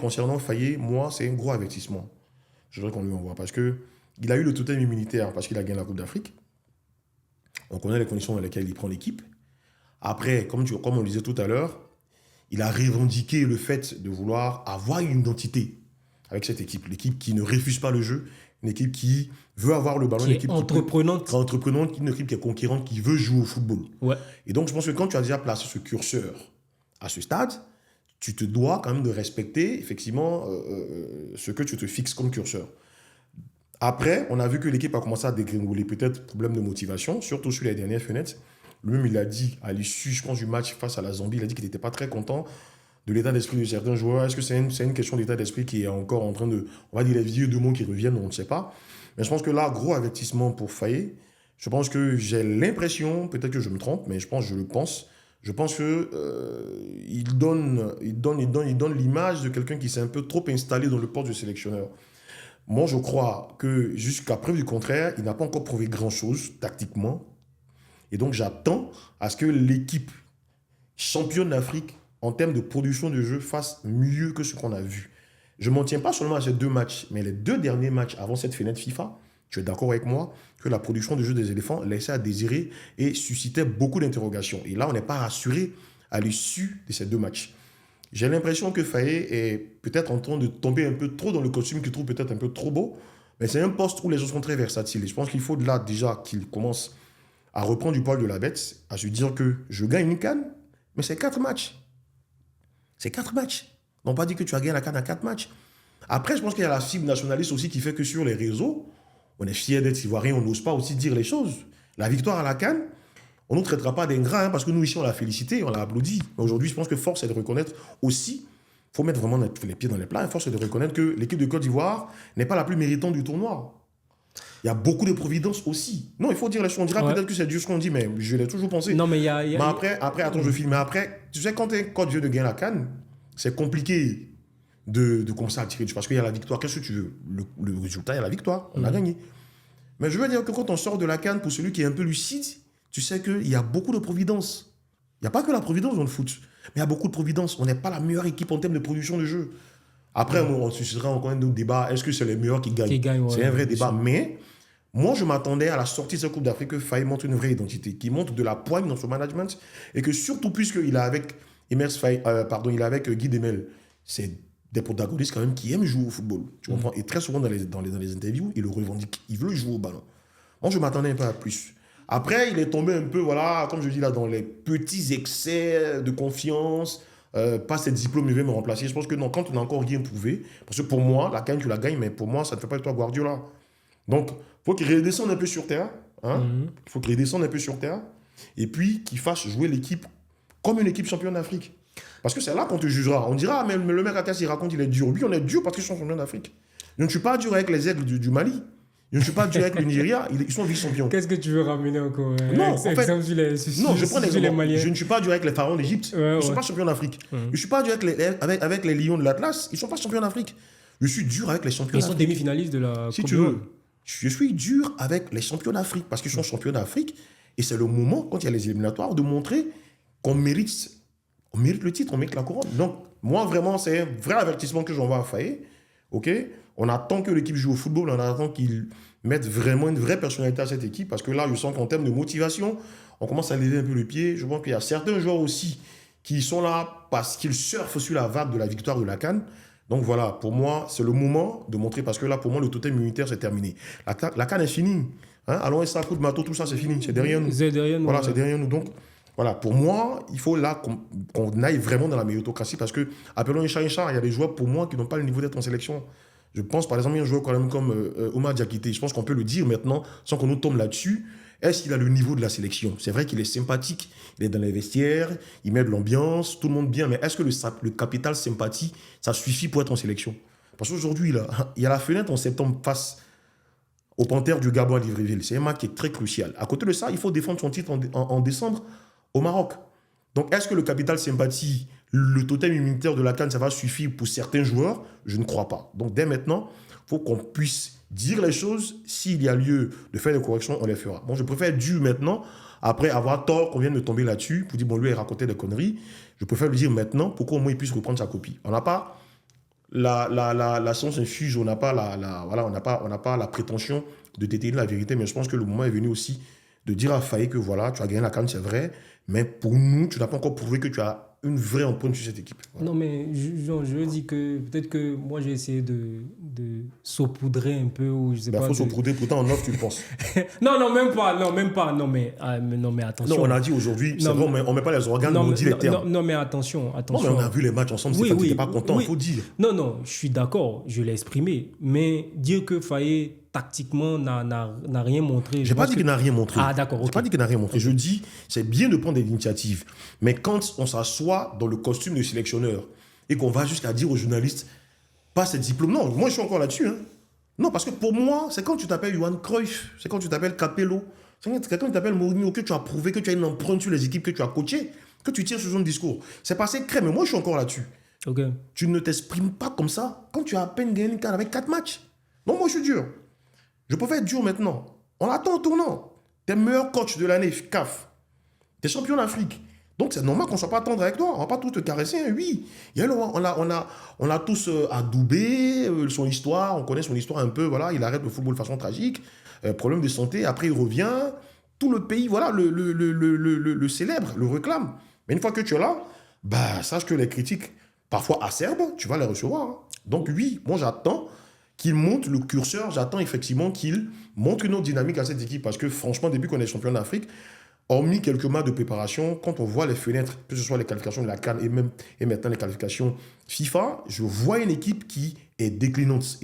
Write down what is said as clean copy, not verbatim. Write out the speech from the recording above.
concernant Fayet, moi, c'est un gros avertissement. Je voudrais qu'on lui envoie parce qu'il a eu le totem immunitaire parce qu'il a gagné la Coupe d'Afrique. On connaît les conditions dans lesquelles il prend l'équipe. Après, comme on le disait tout à l'heure, il a revendiqué le fait de vouloir avoir une identité avec cette équipe. L'équipe qui ne refuse pas le jeu, une équipe qui veut avoir le ballon, Qui une est équipe entreprenante. une équipe qui est conquérante, qui veut jouer au football. Ouais. Et donc, je pense que quand tu as déjà placé ce curseur à ce stade, tu te dois quand même de respecter, effectivement, ce que tu te fixes comme curseur. Après, on a vu que l'équipe a commencé à dégringoler, peut-être problème de motivation, surtout sur les dernières fenêtres. Lui-même, il a dit, à l'issue, je pense, du match face à la Zambie, il a dit qu'il n'était pas très content de l'état d'esprit de certains joueurs. Est-ce que c'est une question d'état d'esprit qui est encore en train de... On va dire les vieux deux mots qui reviennent, on ne sait pas. Mais je pense que là, gros avertissement pour Fayet. Je pense que j'ai l'impression, peut-être que je me trompe, mais je pense que il donne l'image de quelqu'un qui s'est un peu trop installé dans le poste de sélectionneur. Moi, je crois que jusqu'à preuve du contraire, il n'a pas encore prouvé grand-chose tactiquement. Et donc, j'attends à ce que l'équipe championne d'Afrique, en termes de production de jeu, fasse mieux que ce qu'on a vu. Je ne m'en tiens pas seulement à ces 2 matchs, mais les 2 derniers matchs avant cette fenêtre FIFA, tu es d'accord avec moi que la production de jeu des éléphants laissait à désirer et suscitait beaucoup d'interrogations. Et là, on n'est pas rassuré à l'issue de ces 2 matchs. J'ai l'impression que Fayet est peut-être en train de tomber un peu trop dans le costume qu'il trouve peut-être un peu trop beau, mais c'est un poste où les gens sont très versatiles. Et je pense qu'il faut là déjà qu'il commence à reprendre du poil de la bête, à se dire que je gagne une CAN, mais c'est 4 matchs. C'est 4 matchs. On n'a pas dit que tu as gagné la CAN à 4 matchs. Après, je pense qu'il y a la fibre nationaliste aussi qui fait que sur les réseaux, on est fiers d'être ivoirien, on n'ose pas aussi dire les choses. La victoire à la CAN, on ne nous traitera pas d'ingrats, parce que nous ici, on l'a félicité, on l'a applaudi. Mais aujourd'hui, je pense que force est de reconnaître aussi, il faut mettre vraiment les pieds dans les plats, force est de reconnaître que l'équipe de Côte d'Ivoire n'est pas la plus méritante du tournoi. Il y a beaucoup de providence aussi. Non, il faut dire les choses. On dira peut-être que c'est dur ce qu'on dit, mais je l'ai toujours pensé. Non, mais mais après, attends, je filme. Mais après, tu sais, quand Côte vient de gagner la CAN, c'est compliqué de commencer à tirer. Parce qu'il y a la victoire. Qu'est-ce que tu veux? Le résultat, il y a la victoire. On a gagné. Mais je veux dire que quand on sort de la CAN, pour celui qui est un peu lucide, tu sais qu'il y a beaucoup de providence. Il n'y a pas que la providence dans le foot, mais il y a beaucoup de providence. On n'est pas la meilleure équipe en termes de production de jeu. Après, on suscitera encore un autre débat. Est-ce que c'est les meilleurs qui gagnent? C'est un vrai débat. Mais moi, je m'attendais à la sortie de cette Coupe d'Afrique que Fayet montre une vraie identité, qui montre de la poigne dans son management et que surtout, puisqu'il est avec il est avec Guy Demel, c'est des protagonistes quand même qui aiment jouer au football. Tu comprends? Et très souvent dans les interviews, il le revendique. Il veut jouer au ballon. Moi, je m'attendais un peu à plus. Après, il est tombé un peu, voilà, comme je dis là, dans les petits excès de confiance. Pas ces diplômes, il veut me remplacer. Je pense que non, quand on n'a encore rien prouvé, parce que pour moi, la CAN, tu la gagnes, mais pour moi, ça ne fait pas de toi Guardiola. Donc, il faut qu'il redescende un peu sur terre. Il faut qu'il redescende un peu sur terre. Et puis, qu'il fasse jouer l'équipe comme une équipe championne d'Afrique. Parce que c'est là qu'on te jugera. On dira, ah, mais le mec à terre, il raconte, il est dur. Lui, on est dur parce qu'ils sont champions d'Afrique. Je ne suis pas dur avec les aigles du Mali. Je ne suis pas dur avec le Nigeria. Ils sont vice-champions. Qu'est-ce que tu veux ramener encore? Non, en fait, je prends les Maliens. Je ne suis pas dur avec les pharaons d'Égypte. Ils ne sont pas champions d'Afrique. Je ne suis pas dur avec les lions de l'Atlas. Ils ne sont pas champions d'Afrique. Je suis dur avec les champions d'Afrique. Ils sont demi-finalistes de la Si tu veux. Je suis dur avec les champions d'Afrique parce qu'ils sont champions d'Afrique. Et c'est le moment, quand il y a les éliminatoires, de montrer qu'on mérite le titre, on mérite la couronne. Donc, moi, vraiment, c'est un vrai avertissement que j'envoie à Fayet. OK? On attend que l'équipe joue au football, on attend qu'il mette vraiment une vraie personnalité à cette équipe, parce que là, je sens qu'en termes de motivation, on commence à lever un peu le pied. Je pense qu'il y a certains joueurs aussi qui sont là parce qu'ils surfent sur la vague de la victoire de la CAN. Donc voilà, pour moi, c'est le moment de montrer, parce que là, pour moi, le totem immunitaire, c'est terminé. La CAN est finie. Allons, ça, coup de matos, tout ça, c'est fini. C'est derrière nous. C'est derrière nous. Voilà, c'est derrière nous. Donc, voilà, pour moi, il faut là qu'on aille vraiment dans la méritocratie, parce que, appelons un chat, il y a des joueurs, pour moi, qui n'ont pas le niveau d'être en sélection. Je pense, par exemple, il y a un joueur quand même comme Omar Diakité. Je pense qu'on peut le dire maintenant, sans qu'on nous tombe là-dessus. Est-ce qu'il a le niveau de la sélection? C'est vrai qu'il est sympathique, il est dans les vestiaires, il met de l'ambiance, tout le monde bien, mais est-ce que le capital sympathie, ça suffit pour être en sélection? Parce qu'aujourd'hui, là, il y a la fenêtre en septembre face au Panthère du Gabon à Libreville. C'est un match qui est très crucial. À côté de ça, il faut défendre son titre en décembre au Maroc. Donc, est-ce que le capital sympathie, le totem immunitaire de la CAN, ça va suffire pour certains joueurs? Je ne crois pas. Donc, dès maintenant, il faut qu'on puisse dire les choses. S'il y a lieu de faire des corrections, on les fera. Bon, je préfère dire maintenant, après avoir tort qu'on vienne de tomber là-dessus, pour dire, bon, lui, il racontait des conneries. Je préfère lui dire maintenant, pour qu'au moins il puisse reprendre sa copie. On n'a pas la science infuse, on n'a pas voilà, on n'a pas la prétention de déterminer la vérité, mais je pense que le moment est venu aussi de dire à Faye que voilà, tu as gagné la CAN, c'est vrai, mais pour nous, tu n'as pas encore prouvé que tu as une vraie empreinte sur cette équipe. Voilà. Non, mais je dis que peut-être que moi j'ai essayé de saupoudrer un peu ou je sais Il pas. faut saupoudrer, pourtant en off, tu le penses. Non, même pas. Non, mais attention. Non, on a dit aujourd'hui, c'est vrai, on ne met pas les organes, mais on dit les termes. Non, mais attention. Non, mais on a vu les matchs ensemble, c'est pas que tu n'étais pas content, il faut dire. Non, je suis d'accord, je l'ai exprimé. Mais dire que Faye, tactiquement, n'a rien montré. Je n'ai pas dit qu'il n'a rien montré. Ah, d'accord, ok. Je n'ai pas dit qu'il n'a rien montré. Je dis, c'est bien de prendre des initiatives. Mais quand on s'assoit dans le costume de sélectionneur et qu'on va jusqu'à dire aux journalistes, pas ces diplômes. Non, moi, je suis encore là-dessus. Hein. Non, parce que pour moi, c'est quand tu t'appelles Johan Cruyff, c'est quand tu t'appelles Capello, c'est quand tu t'appelles Mourinho, que tu as prouvé que tu as une empreinte sur les équipes que tu as coachées, que tu tires ce genre de discours. C'est passé crème, mais moi, je suis encore là-dessus. Okay. Tu ne t'exprimes pas comme ça quand tu as à peine gagné une CAN avec 4 matchs. Non, moi, je suis dur. Je peux être dur maintenant. On attend au tournant. T'es meilleur coach de l'année, CAF. T'es champion d'Afrique. Donc, c'est normal qu'on ne soit pas tendre avec toi. On ne va pas tout te caresser. Hein. Oui, on a tous adoubé son histoire. On connaît son histoire un peu. Voilà, il arrête le football de façon tragique. Problème de santé. Après, il revient. Tout le pays, voilà, le célèbre, le réclame. Mais une fois que tu es là, bah, sache que les critiques, parfois acerbes, tu vas les recevoir. Hein. Donc, oui, moi, j'attends qu'il monte le curseur. J'attends effectivement qu'il montre une autre dynamique à cette équipe. Parce que, franchement, depuis qu'on est champion d'Afrique, hormis quelques mois de préparation, quand on voit les fenêtres, que ce soit les qualifications de la CAN et maintenant les qualifications FIFA, je vois une équipe qui est déclinante.